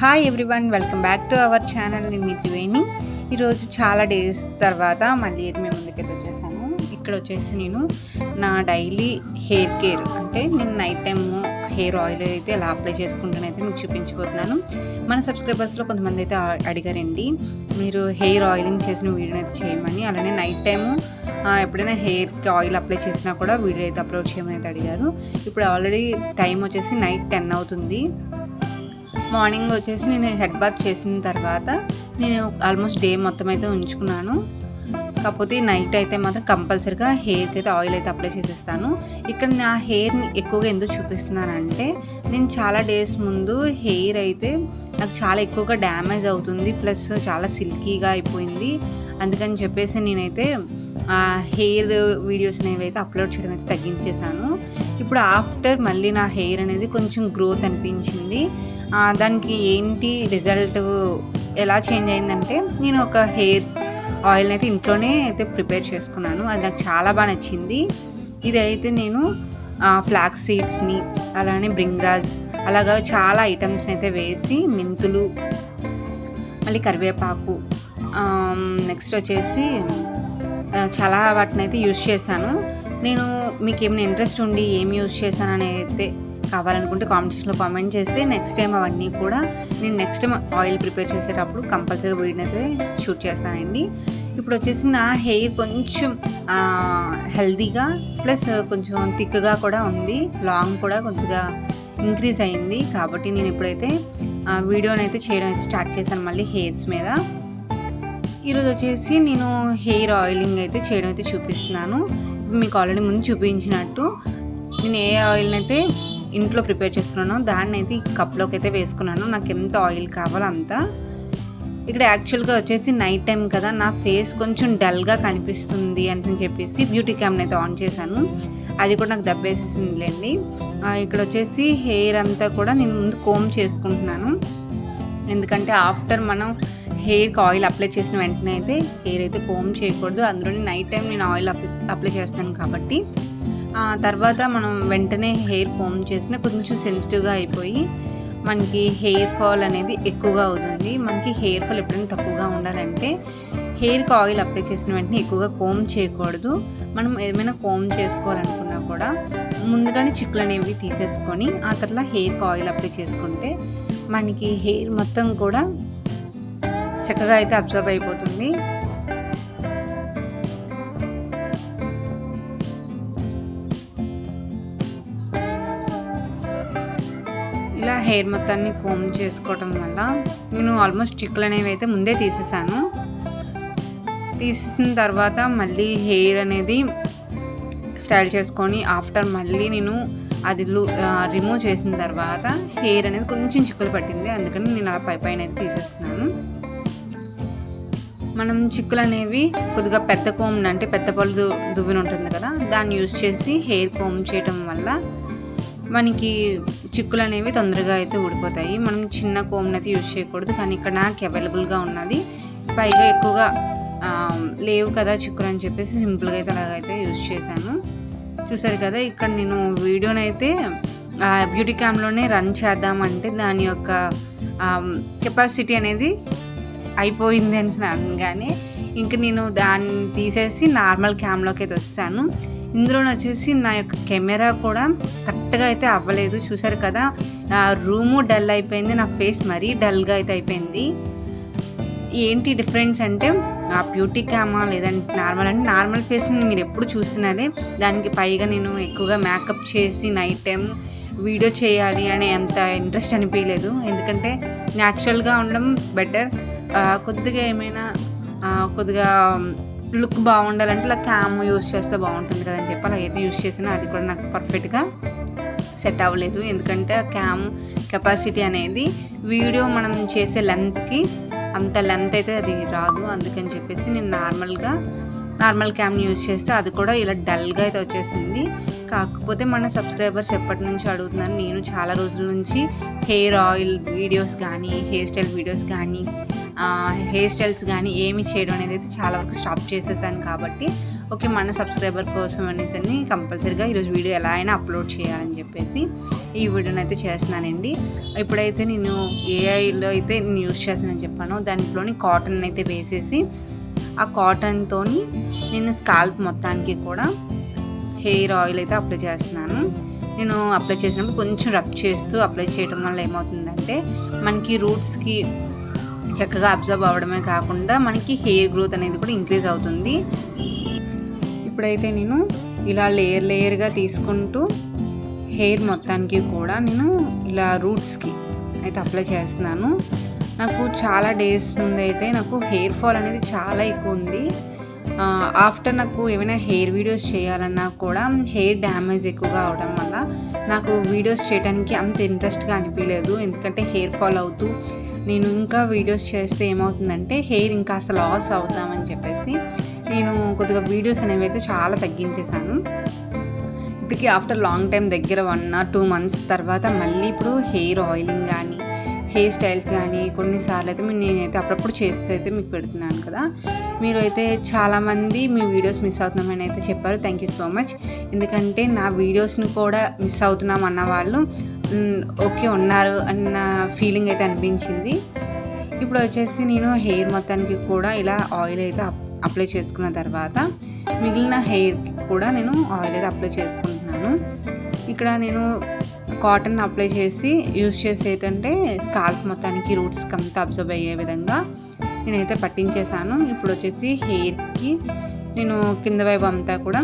Hi everyone, welcome back to our channel. నేను మీ త్రివేణి. ఈరోజు చాలా డేస్ తర్వాత మళ్ళీ అయితే మేము ముందుకైతే వచ్చేసాను. ఇక్కడ వచ్చేసి నేను నా డైలీ హెయిర్ కేర్ అంటే నేను నైట్ టైమ్ హెయిర్ ఆయిల్ అయితే ఎలా అప్లై చేసుకుంటానైతే మీకు చూపించబోతున్నాను. మన సబ్స్క్రైబర్స్లో కొంతమంది అయితే అడిగారండి, మీరు హెయిర్ ఆయిలింగ్ చేసిన వీడియోని అయితే చేయమని. అలానే నైట్ టైము ఎప్పుడైనా హెయిర్కి ఆయిల్ అప్లై చేసినా కూడా వీడియో అయితే అప్లోడ్ చేయమని అయితే అడిగారు. ఇప్పుడు ఆల్రెడీ టైం వచ్చేసి నైట్ 10 అవుతుంది. మార్నింగ్ వచ్చేసి నేను హెడ్ బాత్ చేసిన తర్వాత నేను ఆల్మోస్ట్ డే మొత్తం అయితే ఉంచుకున్నాను. కాకపోతే నైట్ అయితే మాత్రం కంపల్సరీగా హెయిర్కి అయితే ఆయిల్ అయితే అప్లై చేసేస్తాను. ఇక్కడ నా హెయిర్ని ఎక్కువగా ఎందుకు చూపిస్తున్నానంటే, నేను చాలా డేస్ ముందు హెయిర్ అయితే నాకు చాలా ఎక్కువగా డ్యామేజ్ అవుతుంది, ప్లస్ చాలా సిల్కీగా అయిపోయింది. అందుకని చెప్పేసి నేనైతే హెయిర్ వీడియోస్ అనేవి అయితే అప్లోడ్ చేయడం అయితే తగ్గించేశాను. ఇప్పుడు ఆఫ్టర్ మళ్ళీ నా హెయిర్ అనేది కొంచెం గ్రోత్ అనిపించింది. దానికి ఏంటి రిజల్ట్ ఎలా చేంజ్ అయిందంటే, నేను ఒక హెయిర్ ఆయిల్ని అయితే ఇంట్లోనే అయితే ప్రిపేర్ చేసుకున్నాను. అది నాకు చాలా బాగా నచ్చింది. ఇదైతే నేను ఫ్లాక్స్ సీడ్స్ని అలానే బ్రింగ్రాజ్ అలాగా చాలా ఐటమ్స్ని అయితే వేసి, మెంతులు, మళ్ళీ కరివేపాకు, నెక్స్ట్ వచ్చేసి చాలా వాటిని అయితే యూజ్ చేశాను. నేను మీకు ఏమైనా ఇంట్రెస్ట్ ఉండి ఏమి యూజ్ చేశాను అని అయితే కావాలనుకుంటే కామెంట్ సెక్షన్లో కామెంట్ చేస్తే నెక్స్ట్ టైం అవన్నీ కూడా నేను నెక్స్ట్ టైం ఆయిల్ ప్రిపేర్ చేసేటప్పుడు కంపల్సరీగా వీడిని అయితే షూట్ చేస్తానండి. ఇప్పుడు వచ్చేసి నా హెయిర్ కొంచెం హెల్తీగా ప్లస్ కొంచెం థిక్గా కూడా ఉంది, లాంగ్ కూడా కొద్దిగా ఇంక్రీజ్ అయింది. కాబట్టి నేను ఇప్పుడైతే వీడియోని అయితే చేయడం అయితే స్టార్ట్ చేశాను మళ్ళీ హెయిర్స్ మీద. ఈరోజు వచ్చేసి నేను హెయిర్ ఆయిలింగ్ అయితే చేయడం అయితే చూపిస్తున్నాను. మీకు ఆల్రెడీ ముందు చూపించినట్టు నేను ఏ ఆయిల్ని అయితే ఇంట్లో ప్రిపేర్ చేసుకున్నాను దాన్ని అయితే ఈ కప్లోకి అయితే వేసుకున్నాను. నాకు ఎంత ఆయిల్ కావాలో అంత. ఇక్కడ యాక్చువల్గా వచ్చేసి నైట్ టైం కదా, నా ఫేస్ కొంచెం డల్గా కనిపిస్తుంది అని చెప్పేసి బ్యూటీ క్యామ్ని అయితే ఆన్ చేశాను. అది కూడా నాకు దెబ్బేసేసిందిలేండి. ఇక్కడ వచ్చేసి హెయిర్ అంతా కూడా నేను ముందు కోమ్ చేసుకుంటున్నాను. ఎందుకంటే ఆఫ్టర్ మనం హెయిర్కి ఆయిల్ అప్లై చేసిన వెంటనే అయితే హెయిర్ అయితే కోమ్ చేయకూడదు. అందులోనే నైట్ టైం నేను ఆయిల్ అప్లై చేస్తాను కాబట్టి తర్వాత మనం వెంటనే హెయిర్ కోమ్ చేసిన కొంచెం సెన్సిటివ్గా అయిపోయి మనకి హెయిర్ ఫాల్ అనేది ఎక్కువగా అవుతుంది. మనకి హెయిర్ ఫాల్ ఎప్పుడైనా తక్కువగా ఉండాలంటే హెయిర్కి ఆయిల్ అప్లై చేసిన వెంటనే ఎక్కువగా కోమ్ చేయకూడదు. మనం ఏమైనా కోమ్ చేసుకోవాలనుకున్నా కూడా ముందుగానే చిక్కులు అనేవి తీసేసుకొని ఆ తర్వాత హెయిర్కి ఆయిల్ అప్లై చేసుకుంటే మనకి హెయిర్ మొత్తం కూడా చక్కగా అయితే అబ్జర్వ్ అయిపోతుంది. ఇలా హెయిర్ మొత్తాన్ని కోమ్ చేసుకోవటం వల్ల నేను ఆల్మోస్ట్ చిక్కులు అనేవి అయితే ముందే తీసేసాను. తీసిన తర్వాత మళ్ళీ హెయిర్ అనేది స్టైల్ చేసుకొని ఆఫ్టర్ మళ్ళీ నేను అది రిమూవ్ చేసిన తర్వాత హెయిర్ అనేది కొంచెం చిక్కులు పట్టింది. అందుకని నేను అలా పైన అయితే తీసేస్తున్నాను. మనం చిక్కులు అనేవి కొద్దిగా పెద్ద కోమ్ అంటే పెద్ద పళ్ళు దువ్విన ఉంటుంది కదా, దాన్ని యూజ్ చేసి హెయిర్ కోమ్ చేయటం వల్ల మనకి చిక్కులు అనేవి తొందరగా అయితే ఊడిపోతాయి. మనం చిన్న కోమ్ని అయితే యూజ్ చేయకూడదు. కానీ ఇక్కడ నాకు అవైలబుల్గా ఉన్నది, పైగా ఎక్కువగా లేవు కదా చిక్కులు అని చెప్పేసి సింపుల్గా అయితే అలాగైతే యూజ్ చేశాను. చూసారు కదా, ఇక్కడ నేను వీడియోని అయితే బ్యూటీ క్యామ్లోనే రన్ చేద్దామంటే దాని యొక్క కెపాసిటీ అనేది అయిపోయింది అని అనగానే ఇంక నేను దాన్ని తీసేసి నార్మల్ క్యామ్లోకి అయితే వస్తాను. ఇందులో వచ్చేసి నా యొక్క కెమెరా కూడా కరెక్ట్గా అయితే అవ్వలేదు. చూసారు కదా, రూము డల్ అయిపోయింది, నా ఫేస్ మరీ డల్గా అయితే అయిపోయింది. ఏంటి డిఫరెన్స్ అంటే ఆ బ్యూటీ క్యామా లేదంటే నార్మల్ అంటే నార్మల్ ఫేస్ని మీరు ఎప్పుడు చూస్తున్నదే, దానికి పైగా నేను ఎక్కువగా మేకప్ చేసి నైట్ టైం వీడియో చేయాలి అనే అంత ఇంట్రెస్ట్ అనిపించలేదు. ఎందుకంటే న్యాచురల్గా ఉండడం బెటర్. కొద్దిగా ఏమైనా కొద్దిగా లుక్ బాగుండాలంటే ఇలా క్యామ్ యూస్ చేస్తే బాగుంటుంది కదా అని చెప్పి అలా అయితే యూస్ చేసినా అది కూడా నాకు పర్ఫెక్ట్గా సెట్ అవ్వలేదు. ఎందుకంటే ఆ క్యామ్ కెపాసిటీ అనేది వీడియో మనం చేసే లెంత్కి అంత లెంత్ అయితే అది రాదు. అందుకని చెప్పేసి నేను నార్మల్ క్యామ్ని యూజ్ చేస్తే అది కూడా ఇలా డల్గా అయితే వచ్చేసింది. కాకపోతే మన సబ్స్క్రైబర్స్ ఎప్పటి నుంచి అడుగుతున్నారు, నేను చాలా రోజుల నుంచి హెయిర్ ఆయిల్ వీడియోస్ కానీ హెయిర్ స్టైల్ వీడియోస్ కానీ హెయిర్ స్టైల్స్ కానీ ఏమి చేయడం అనేది అయితే చాలా వరకు స్టాప్ చేసేసాను. కాబట్టి ఓకే మన సబ్స్క్రైబర్ కోసం అనేసి కంపల్సరీగా ఈరోజు వీడియో ఎలా అయినా అప్లోడ్ చేయాలని చెప్పేసి ఈ వీడియోని అయితే చేస్తున్నానండి. ఇప్పుడైతే నేను ఏఐలో అయితే నేను యూజ్ చేస్తానని చెప్పాను. దాంట్లోని కాటన్ అయితే వేసేసి ఆ కాటన్తో నేను స్కాల్ప్ మొత్తానికి కూడా హెయిర్ ఆయిల్ అయితే అప్లై చేస్తున్నాను. నేను అప్లై చేసినప్పుడు కొంచెం రబ్ చేస్తూ అప్లై చేయడం వల్ల ఏమవుతుందంటే మనకి రూట్స్కి చక్కగా అబ్జర్వ్ అవ్వడమే కాకుండా మనకి హెయిర్ గ్రోత్ అనేది కూడా ఇంక్రీజ్ అవుతుంది. ఇప్పుడైతే నేను ఇలా లేయర్గా తీసుకుంటూ హెయిర్ మొత్తానికి కూడా నేను ఇలా రూట్స్కి అయితే అప్లై చేస్తున్నాను. నాకు చాలా డేస్ ముందు అయితే నాకు హెయిర్ ఫాల్ అనేది చాలా ఎక్కువ ఉంది. ఆఫ్టర్ నాకు ఏమైనా హెయిర్ వీడియోస్ చేయాలన్నా కూడా హెయిర్ డ్యామేజ్ ఎక్కువగా అవడం వల్ల నాకు వీడియోస్ చేయడానికి అంత ఇంట్రెస్ట్గా అనిపించలేదు. ఎందుకంటే హెయిర్ ఫాల్ అవుతూ నేను ఇంకా వీడియోస్ చేస్తే ఏమవుతుందంటే హెయిర్ ఇంకా అసలు లాస్ అవుతామని చెప్పేసి నేను కొద్దిగా వీడియోస్ అనేవి అయితే చాలా తగ్గించేశాను. ఇప్పటికీ ఆఫ్టర్ లాంగ్ టైం దగ్గర 1 or 2 months తర్వాత మళ్ళీ ఇప్పుడు హెయిర్ ఆయిలింగ్ కానీ హెయిర్ స్టైల్స్ కానీ కొన్నిసార్లు అయితే నేనైతే అప్పుడప్పుడు చేస్తే అయితే మీకు పెడుతున్నాను కదా. మీరు అయితే చాలామంది మీ వీడియోస్ మిస్ అవుతున్నామని అయితే చెప్పారు. Thank you so much. ఎందుకంటే నా వీడియోస్ని కూడా మిస్ అవుతున్నాం అన్న వాళ్ళు ఓకే ఉన్నారు అన్న ఫీలింగ్ అయితే అనిపించింది. ఇప్పుడు వచ్చేసి నేను హెయిర్ మొత్తానికి కూడా ఇలా ఆయిల్ అయితే అప్లై చేసుకున్న తర్వాత మిగిలిన హెయిర్కి కూడా నేను ఆయిల్ అయితే అప్లై చేసుకుంటున్నాను. ఇక్కడ నేను కాటన్ అప్లై చేసి యూజ్ చేసేటంటే స్కాల్ప్ మొత్తానికి రూట్స్కి అంతా అబ్జర్వ్ అయ్యే విధంగా నేనైతే పట్టించేసాను. ఇప్పుడు వచ్చేసి హెయిర్కి నేను కింద వైపు అంతా కూడా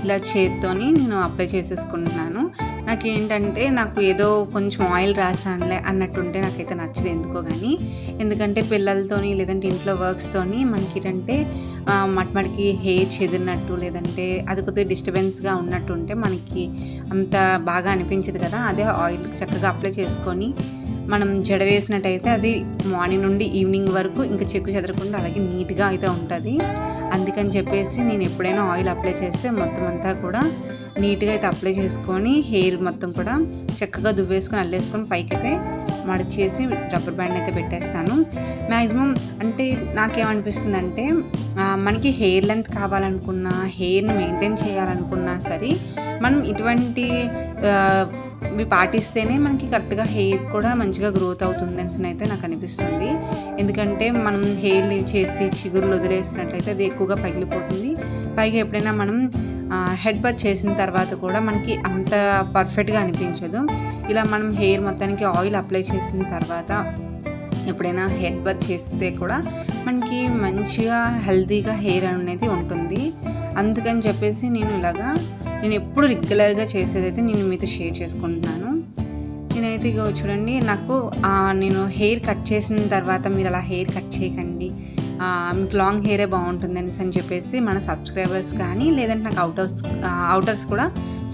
ఇలా చేత్తోని నేను అప్లై చేసేసుకుంటున్నాను. నాకేంటంటే నాకు ఏదో కొంచెం ఆయిల్ రాసానులే అన్నట్టుంటే నాకైతే నచ్చదు ఎందుకో కానీ. ఎందుకంటే పిల్లలతోని లేదంటే ఇంట్లో వర్క్స్తోని మనకి ఏంటంటే మట్టికి హెయిర్ చెదిరినట్టు లేదంటే అది కొద్దిగా డిస్టర్బెన్స్గా ఉన్నట్టు ఉంటే మనకి అంత బాగా అనిపించదు కదా. అదే ఆయిల్ చక్కగా అప్లై చేసుకొని మనం జడ వేసినట్టయితే అది మార్నింగ్ నుండి ఈవినింగ్ వరకు ఇంకా చెక్కు చెదరకుండా అలాగే నీట్గా అయితే ఉంటుంది. అందుకని చెప్పేసి నేను ఎప్పుడైనా ఆయిల్ అప్లై చేస్తే మొత్తం అంతా కూడా నీట్గా అయితే అప్లై చేసుకొని హెయిర్ మొత్తం కూడా చక్కగా దువ్వేసుకొని అల్లేసుకొని పైకైతే మడిచేసి రబ్బర్ బ్యాండ్ అయితే పెట్టేస్తాను. మ్యాక్సిమం అంటే నాకేమనిపిస్తుందంటే మనకి హెయిర్ లెంత్ కావాలనుకున్నా హెయిర్ని మెయింటైన్ చేయాలనుకున్నా సరే మనం ఇటువంటి ఇవి పాటిస్తేనే మనకి కరెక్ట్గా హెయిర్ కూడా మంచిగా గ్రోత్ అవుతుంది అని అయితే నాకు అనిపిస్తుంది. ఎందుకంటే మనం హెయిర్ని చేసి చిగురులు వదిలేసినట్లయితే అది ఎక్కువగా పగిలిపోతుంది. పైగా ఎప్పుడైనా మనం హెడ్ బాత్ చేసిన తర్వాత కూడా మనకి అంత పర్ఫెక్ట్గా అనిపించదు. ఇలా మనం హెయిర్ మొత్తానికి ఆయిల్ అప్లై చేసిన తర్వాత ఎప్పుడైనా హెడ్ బాత్ చేస్తే కూడా మనకి మంచిగా హెల్తీగా హెయిర్ అనేది ఉంటుంది. అందుకని చెప్పేసి నేను ఎప్పుడు రెగ్యులర్గా చేసేదైతే నేను మీతో షేర్ చేసుకుంటున్నాను. నేనైతే ఇక చూడండి నాకు నేను హెయిర్ కట్ చేసిన తర్వాత మీరు అలా హెయిర్ కట్ చేయకండి, మీకు లాంగ్ హెయిరే బాగుంటుంది అని చెప్పేసి మన సబ్స్క్రైబర్స్ కానీ లేదంటే నాకు అవుటర్స్ కూడా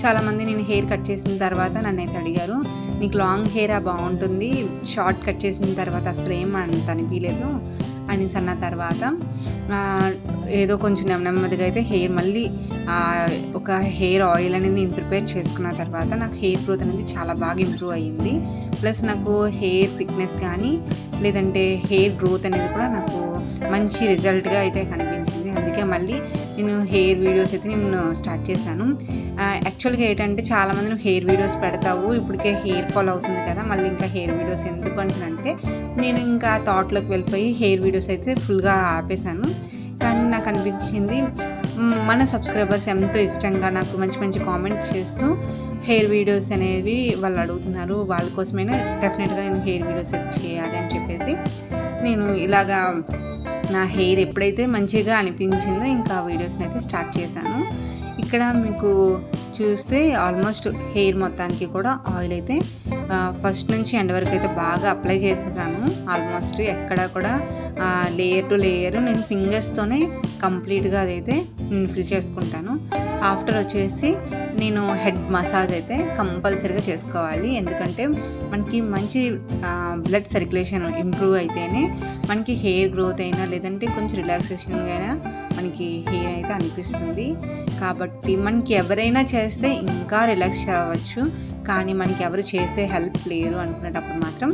చాలామంది నేను హెయిర్ కట్ చేసిన తర్వాత నన్ను అయితే అడిగారు, నీకు లాంగ్ హెయిర్ బాగుంటుంది, షార్ట్ కట్ చేసిన తర్వాత అసలు ఏం అంత అనిపించలేదు అనేసి అన్న తర్వాత ఏదో కొంచెం నెమ్మదిగా అయితే హెయిర్ మళ్ళీ ఒక హెయిర్ ఆయిల్ అనేది నేను ప్రిపేర్ చేసుకున్న తర్వాత నాకు హెయిర్ గ్రోత్ అనేది చాలా బాగా ఇంప్రూవ్ అయ్యింది. ప్లస్ నాకు హెయిర్ థిక్నెస్ కానీ లేదంటే హెయిర్ గ్రోత్ అనేది కూడా నాకు మంచి రిజల్ట్గా అయితే కనిపించింది. అందుకే మళ్ళీ నేను హెయిర్ వీడియోస్ అయితే నేను స్టార్ట్ చేశాను. యాక్చువల్గా ఏంటంటే చాలామంది నువ్వు హెయిర్ వీడియోస్ పెడతావు, ఇప్పటికే హెయిర్ ఫాల్ అవుతుంది కదా, మళ్ళీ ఇంకా హెయిర్ వీడియోస్ ఎందుకు అంటే నేను ఇంకా థాట్లోకి వెళ్ళిపోయి హెయిర్ వీడియోస్ అయితే ఫుల్గా ఆపేశాను. కానీ నాకు అనిపించింది మన సబ్స్క్రైబర్స్ ఎంతో ఇష్టంగా నాకు మంచి మంచి కామెంట్స్ చేస్తూ హెయిర్ వీడియోస్ అనేవి వాళ్ళు అడుగుతున్నారు, వాళ్ళ కోసమైనా డెఫినెట్గా నేను హెయిర్ వీడియోస్ అయితే చేయాలి అని చెప్పేసి నేను ఇలాగా నా హెయిర్ ఎప్పుడైతే మంచిగా అనిపించిందో ఇంకా వీడియోస్ని అయితే స్టార్ట్ చేశాను. ఇక్కడ మీకు చూస్తే ఆల్మోస్ట్ హెయిర్ మొత్తానికి కూడా ఆయిల్ అయితే ఫస్ట్ నుంచి ఎండ్ వరకు అయితే బాగా అప్లై చేసేసాను. ఆల్మోస్ట్ ఎక్కడ కూడా లేయర్ టు లేయర్ నేను ఫింగర్స్తోనే కంప్లీట్గా అదైతే నేను ఫిల్ చేసుకుంటాను. ఆఫ్టర్ వచ్చేసి నేను హెడ్ మసాజ్ అయితే కంపల్సరీగా చేసుకోవాలి. ఎందుకంటే మనకి మంచి బ్లడ్ సర్క్యులేషన్ ఇంప్రూవ్ అయితేనే మనకి హెయిర్ గ్రోత్ అయినా లేదంటే కొంచెం రిలాక్సేషన్గా అయినా మనకి హెయిర్ అయితే అనిపిస్తుంది. కాబట్టి మనకి ఎవరైనా చేస్తే ఇంకా రిలాక్స్ అవ్వచ్చు, కానీ మనకి ఎవరు చేసే హెల్ప్ లేరు అనుకునేటప్పుడు మాత్రం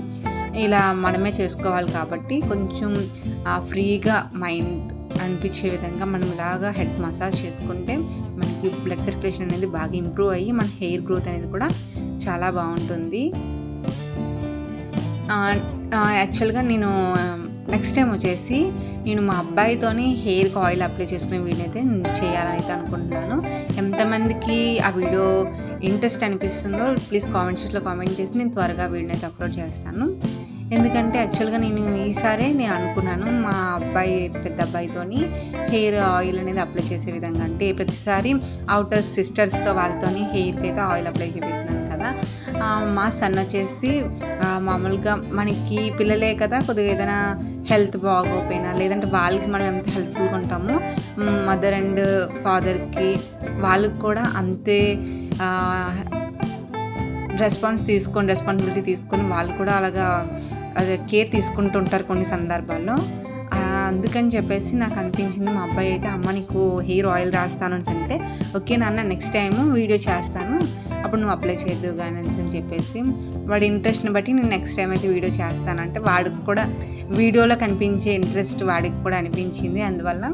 ఇలా మనమే చేసుకోవాలి. కాబట్టి కొంచెం ఫ్రీగా మైండ్ అనిపించే విధంగా మనం ఇలాగా హెడ్ మసాజ్ చేసుకుంటే మనకి బ్లడ్ సర్క్యులేషన్ అనేది బాగా ఇంప్రూవ్ అయ్యి మన హెయిర్ గ్రోత్ అనేది కూడా చాలా బాగుంటుంది. యాక్చువల్గా నేను నెక్స్ట్ టైం వచ్చేసి నేను మా అబ్బాయితోని హెయిర్కి ఆయిల్ అప్లై చేసుకునే వీడియో అయితే చేయాలని అయితే అనుకుంటున్నాను. ఎంతమందికి ఆ వీడియో ఇంట్రెస్ట్ అనిపిస్తుందో ప్లీజ్ కామెంట్ సెక్షన్లో కామెంట్ చేసి నేను త్వరగా వీడియో అయితే అప్లోడ్ చేస్తాను. ఎందుకంటే యాక్చువల్గా నేను ఈసారే నేను అనుకున్నాను మా అబ్బాయి పెద్ద అబ్బాయితోని హెయిర్ ఆయిల్ అనేది అప్లై చేసే విధంగా. అంటే ప్రతిసారి అవుటర్ సిస్టర్స్తో వాళ్ళతోని హెయిర్కి అయితే ఆయిల్ అప్లై చేపిస్తున్నాను కదా. మా సన్ వచ్చేసి మామూలుగా మనకి పిల్లలే కదా, కొద్దిగా ఏదైనా హెల్త్ బాగోపోయినా లేదంటే వాళ్ళకి మనం ఎంత హెల్ప్ఫుల్గా ఉంటామో మదర్ అండ్ ఫాదర్కి వాళ్ళకి కూడా అంతే రెస్పాన్సిబిలిటీ తీసుకొని వాళ్ళు కూడా అలాగా కేర్ తీసుకుంటుంటారు కొన్ని సందర్భాల్లో. అందుకని చెప్పేసి నాకు అనిపించింది, మా అబ్బాయి అయితే అమ్మ నీకు హెయిర్ ఆయిల్ రాస్తాను అంటే ఓకే నాన్న నెక్స్ట్ టైము వీడియో చేస్తాను అప్పుడు నువ్వు అప్లై చేయద్దు కానీ అని చెప్పేసి వాడి ఇంట్రెస్ట్ని బట్టి నేను నెక్స్ట్ టైం అయితే వీడియో చేస్తానంటే వాడికి కూడా వీడియోలో కనిపించే ఇంట్రెస్ట్ వాడికి కూడా అనిపించింది. అందువల్ల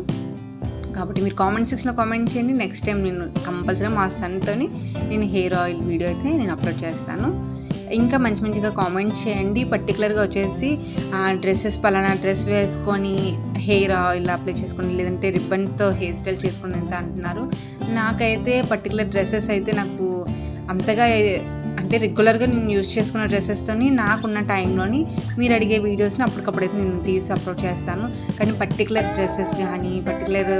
కాబట్టి మీరు కామెంట్ సెక్షన్లో కామెంట్ చేయండి. నెక్స్ట్ టైం నేను కంపల్సరీ మా సన్తోని నేను హెయిర్ ఆయిల్ వీడియో అయితే నేను అప్లోడ్ చేస్తాను. ఇంకా మంచిగా కామెంట్ చేయండి. పర్టికులర్గా వచ్చేసి డ్రెస్సెస్ పలానా డ్రెస్ వేసుకొని హెయిర్ ఆయిల్ అప్లై చేసుకొని లేదంటే రిబ్బన్స్తో హెయిర్ స్టైల్ చేసుకుని ఎంత అంటున్నారు. నాకైతే పర్టికులర్ డ్రెస్సెస్ అయితే నాకు అంతగా అంటే రెగ్యులర్గా నేను యూజ్ చేసుకున్న డ్రెస్సెస్తోని నాకున్న టైంలోని మీరు అడిగే వీడియోస్ని అప్పటికప్పుడైతే నేను తీసి అప్లోడ్ చేస్తాను. కానీ పర్టికులర్ డ్రెస్సెస్ కానీ పర్టికులర్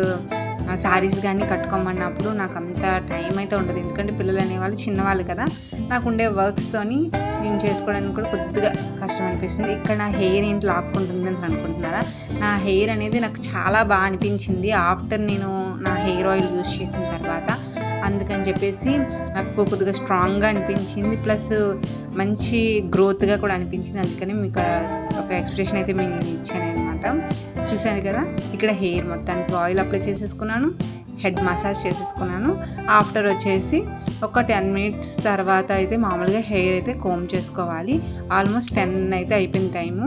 శారీస్ కానీ కట్టుకోమన్నప్పుడు నాకు అంత టైం అయితే ఉండదు. ఎందుకంటే పిల్లలు అనేవాళ్ళు చిన్నవాళ్ళు కదా, నాకు ఉండే వర్క్స్తోని నేను చేసుకోవడానికి కూడా కొద్దిగా కష్టం అనిపిస్తుంది. ఇక్కడ నా హెయిర్ ఏంటి లాక్కుంటుంది అని అనుకుంటున్నారా? నా హెయిర్ అనేది నాకు చాలా బాగా అనిపించింది ఆఫ్టర్ నేను నా హెయిర్ ఆయిల్ యూజ్ చేసిన తర్వాత. అందుకని చెప్పేసి నాకు కొద్దిగా స్ట్రాంగ్గా అనిపించింది, ప్లస్ మంచి గ్రోత్గా కూడా అనిపించింది. అందుకని మీకు ఒక ఎక్స్ప్రెషన్ అయితే మేము ఇచ్చాను అనమాట. చూశాను కదా, ఇక్కడ హెయిర్ మొత్తానికి ఆయిల్ అప్లై చేసేసుకున్నాను, హెడ్ మసాజ్ చేసేసుకున్నాను. ఆఫ్టర్ వచ్చేసి ఒక 10 minutes తర్వాత అయితే మామూలుగా హెయిర్ అయితే కోమ్ చేసుకోవాలి. ఆల్మోస్ట్ 10 అయితే అయిపోయిన టైము.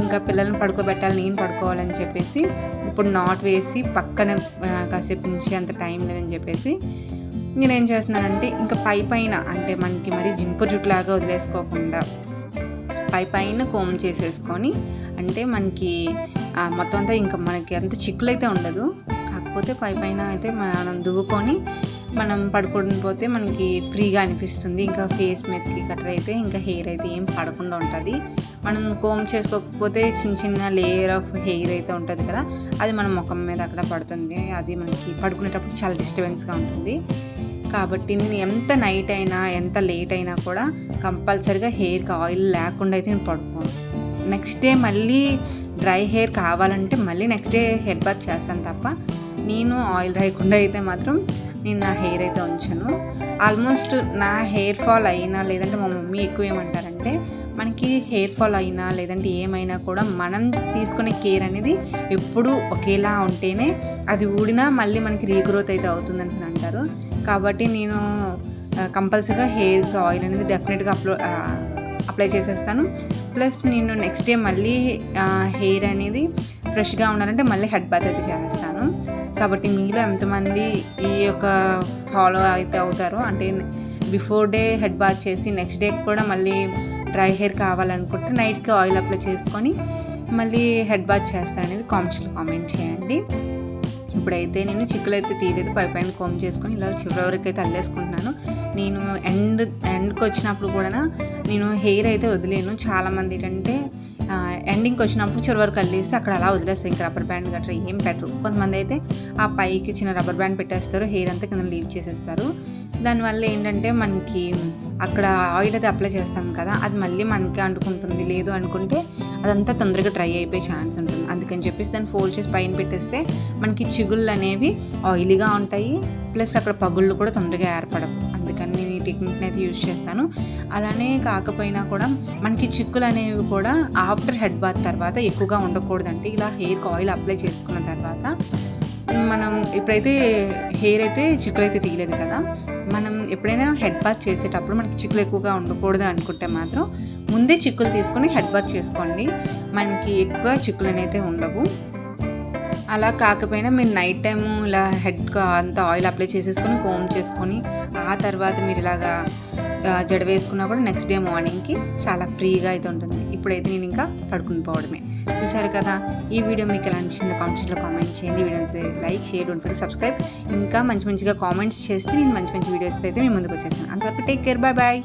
ఇంకా పిల్లల్ని పడుకోబెట్టాలి, నేను పడుకోవాలని చెప్పేసి ఇప్పుడు నాట్ వేసి పక్కన కాసేపు నుంచి అంత టైం లేదని చెప్పేసి నేనేం చేస్తున్నానంటే ఇంకా పైన అంటే మనకి మరి జింపు జుట్టులాగా వదిలేసుకోకుండా పైన కోమ్ చేసేసుకొని, అంటే మనకి మొత్తం అంతా ఇంకా మనకి అంత చిక్కులు అయితే ఉండదు, కాకపోతే పైన అయితే మనం దువ్వుకొని మనం పడుకొని పోతే మనకి ఫ్రీగా అనిపిస్తుంది. ఇంకా ఫేస్ మీదకి కట్టర్ అయితే ఇంకా హెయిర్ అయితే ఏం పడకుండా ఉంటుంది. మనం కోమ్ చేసుకోకపోతే చిన్న లేయర్ ఆఫ్ హెయిర్ అయితే ఉంటుంది కదా, అది మన ముఖం మీద అక్కడ పడుతుంది. అది మనకి పడుకునేటప్పుడు చాలా డిస్టర్బెన్స్గా ఉంటుంది. కాబట్టి నేను ఎంత నైట్ అయినా ఎంత లేట్ అయినా కూడా కంపల్సరీగా హెయిర్కి ఆయిల్ లేకుండా అయితే నేను పడుకోను. నెక్స్ట్ డే మళ్ళీ డ్రై హెయిర్ కావాలంటే మళ్ళీ నెక్స్ట్ డే హెడ్ బాత్ చేస్తాను తప్ప నేను ఆయిల్ రాయకుండా అయితే మాత్రం నేను నా హెయిర్ అయితే ఉంచాను. ఆల్మోస్ట్ నా హెయిర్ ఫాల్ అయినా లేదంటే మా మమ్మీ ఎక్కువ ఏమంటారంటే మనకి హెయిర్ ఫాల్ అయినా లేదంటే ఏమైనా కూడా మనం తీసుకునే కేర్ అనేది ఎప్పుడూ ఒకేలా ఉంటేనే అది ఊడినా మళ్ళీ మనకి రీగ్రోత్ అయితే అవుతుందని అంటారు. కాబట్టి నేను కంపల్సరీగా హెయిర్కి ఆయిల్ అనేది డెఫినెట్గా అప్లై చేసేస్తాను. ప్లస్ నేను నెక్స్ట్ డే మళ్ళీ హెయిర్ అనేది ఫ్రెష్గా ఉండాలంటే మళ్ళీ హెడ్ బాత్ అయితే చేస్తాను. కాబట్టి మీలో ఎంతమంది ఈ యొక్క ఫాలో అయితే అవుతారో, అంటే బిఫోర్ డే హెడ్ బాత్ చేసి నెక్స్ట్ డే కూడా మళ్ళీ డ్రై హెయిర్ కావాలనుకుంటే నైట్కి ఆయిల్ అప్లై చేసుకొని మళ్ళీ హెడ్ బాత్ చేస్తాను అనేది కామెంట్ చేయండి. ఇప్పుడైతే నేను చిక్కులు అయితే తీయలేదు, పైన కోమ్ చేసుకొని ఇలా చివరి వరకు అయితే అల్లేసుకుంటున్నాను. నేను ఎండ్కి వచ్చినప్పుడు కూడా నేను హెయిర్ అయితే వదిలేను. చాలామంది ఏంటంటే ఎండింగ్కి వచ్చినప్పుడు చివరి వరకు అల్లేసి అక్కడ అలా వదిలేస్తారు, ఇంకా రబ్బర్ బ్యాండ్ గట్రా ఏం పెట్టరు. కొంతమంది అయితే ఆ పైకి చిన్న రబ్బర్ బ్యాండ్ పెట్టేస్తారు, హెయిర్ అంతా కింద లీవ్ చేసేస్తారు. దానివల్ల ఏంటంటే మనకి అక్కడ ఆయిల్ అయితే అప్లై చేస్తాం కదా, అది మళ్ళీ మనకి అంటుకుంటుంది. లేదు అనుకుంటే అదంతా తొందరగా డ్రై అయిపోయే ఛాన్స్ ఉంటుంది. అందుకని చెప్పేసి దాన్ని ఫోల్డ్ చేసి పైన పెట్టేస్తే మనకి చిగుళ్ళు అనేవి ఆయిలీగా ఉంటాయి, ప్లస్ అక్కడ పగుళ్ళు కూడా తొందరగా ఏర్పడవు. అందుకని నేను ఈ టెక్నిక్ని అయితే యూజ్ చేస్తాను. అలానే కాకపోయినా కూడా మనకి చిక్కులు అనేవి కూడా ఆఫ్టర్ హెడ్ బాత్ తర్వాత ఎక్కువగా ఉండకూడదంటే ఇలా హెయిర్కి ఆయిల్ అప్లై చేసుకున్న తర్వాత మనం ఇప్పుడైతే హెయిర్ అయితే చిక్కులు అయితే తీయలేదు కదా, మనం ఎప్పుడైనా హెడ్ బాత్ చేసేటప్పుడు మనకి చిక్కులు ఎక్కువగా ఉండకూడదు అనుకుంటే మాత్రం ముందే చిక్కులు తీసుకొని హెడ్ బాత్ చేసుకోండి, మనకి ఎక్కువ చిక్కులు అయితే ఉండవు. అలా కాకపోయినా మీరు నైట్ టైము ఇలా హెడ్కి అంతా ఆయిల్ అప్లై చేసేసుకొని కోమ్ చేసుకొని ఆ తర్వాత మీరు ఇలాగా జడ వేసుకున్నా కూడా నెక్స్ట్ డే మార్నింగ్కి చాలా ఫ్రీగా అయితే ఉంటుంది. ఇప్పుడైతే నేను ఇంకా పడుకుని పోవడమే. చూసారు కదా, ఈ వీడియో మీకు ఎలా అనిపించిందో కామెంట్స్లో కామెంట్ చేయండి. వీడియో లైక్ షేర్ ఉంటుంది సబ్స్క్రైబ్. ఇంకా మంచిగా కామెంట్స్ చేస్తే నేను మంచి వీడియోస్ అయితే మీ ముందుకు వచ్చేసాను. అంతవరకు టేక్ కేర్, బాయ్ బాయ్.